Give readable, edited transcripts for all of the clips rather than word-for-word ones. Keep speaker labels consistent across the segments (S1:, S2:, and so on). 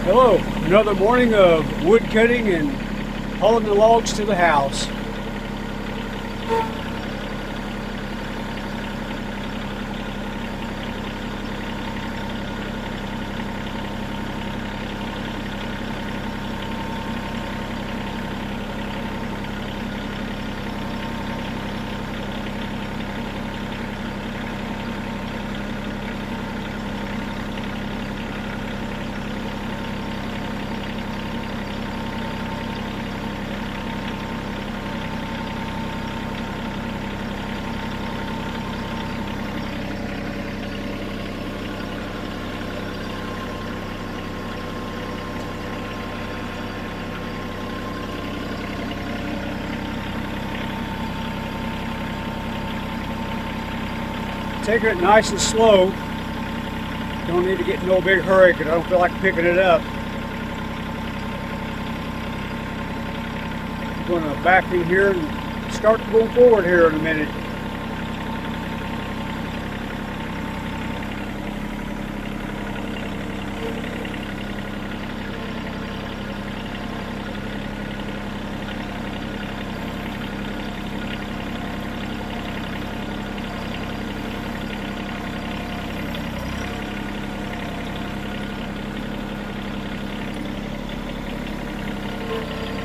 S1: Hello, another morning of wood cutting and hauling the logs to the house. Taking it nice and slow. Don't need to get in no big hurry because I don't feel like picking it up. I'm going to back in here and start going forward here in a minute.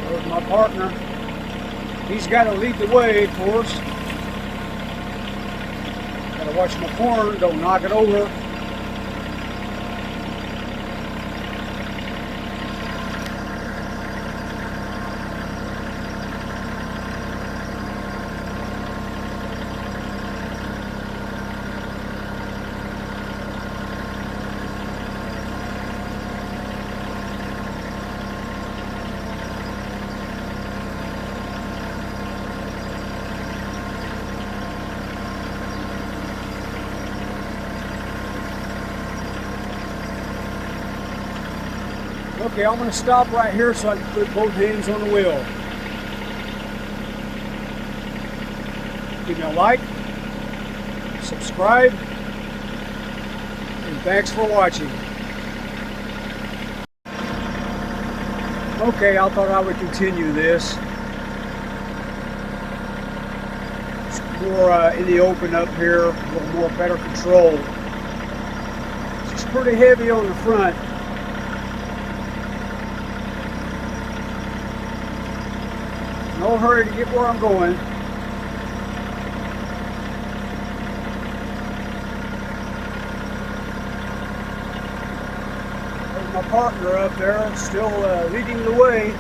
S1: There's my partner. He's got to lead the way, of course. Got to watch my corn, don't knock it over. Okay, I'm going to stop right here so I can put both hands on the wheel. Give me a like, subscribe, and thanks for watching. Okay, I thought I would continue this. It's more in the open up here, a little more better control. It's just pretty heavy on the front. No hurry to get where I'm going. There's my partner up there, still leading the way.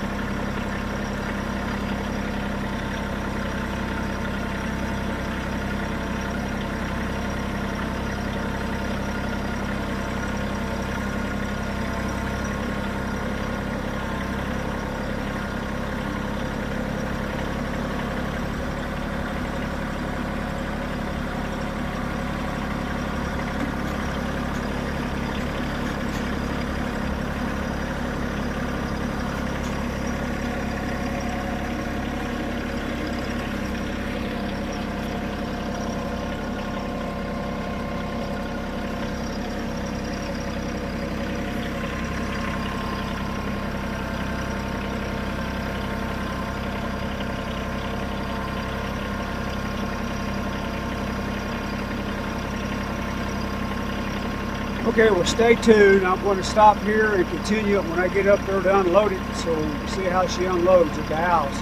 S1: Okay, well stay tuned. I'm going to stop here and continue it when I get up there to unload it, so we'll see how she unloads at the house.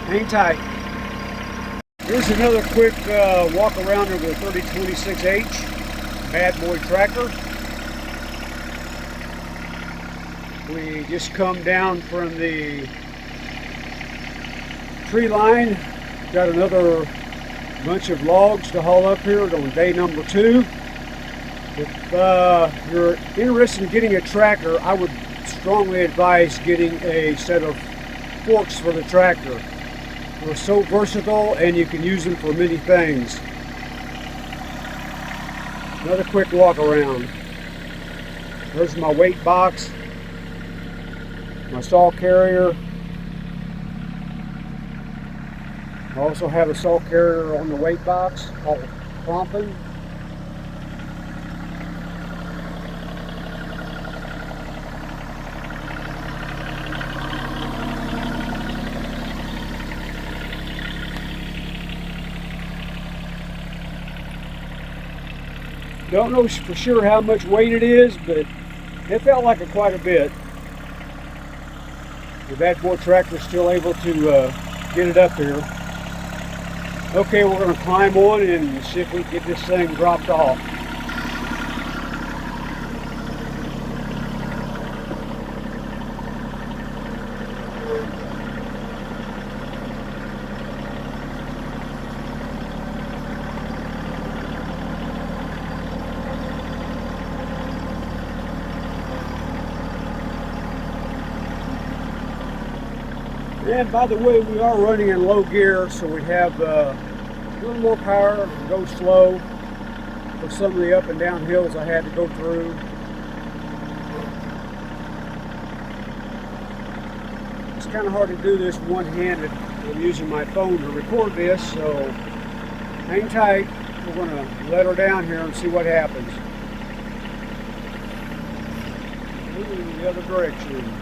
S1: Hang tight. Here's another quick walk around of the 3026H Bad Boy tractor. We just come down from the tree line. Got another bunch of logs to haul up here on day number 2. If you're interested in getting a tractor, I would strongly advise getting a set of forks for the tractor. They're so versatile and you can use them for many things. Another quick walk around. There's my weight box, my saw carrier. I also have a saw carrier on the weight box called Prompin. Don't know for sure how much weight it is, but it felt like quite a bit. The Bad4 tractor is still able to get it up here. Okay, we're going to climb on and see if we can get this thing dropped off. And by the way, we are running in low gear, so we have a little more power, go slow for some of the up and down hills I had to go through. It's kind of hard to do this one-handed. I'm using my phone to record this, so hang tight. We're going to let her down here and see what happens. Moving in the other direction.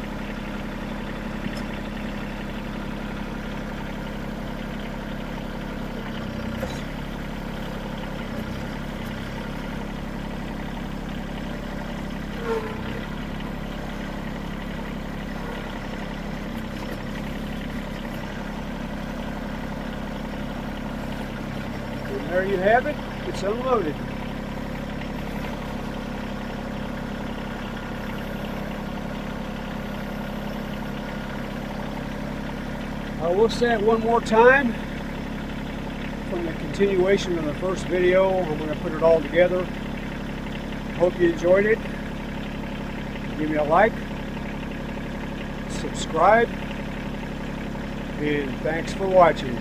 S1: And there you have it, it's unloaded. I will say it one more time from the continuation of the first video. I'm going to put it all together. Hope you enjoyed it. Give me a like, subscribe, and thanks for watching.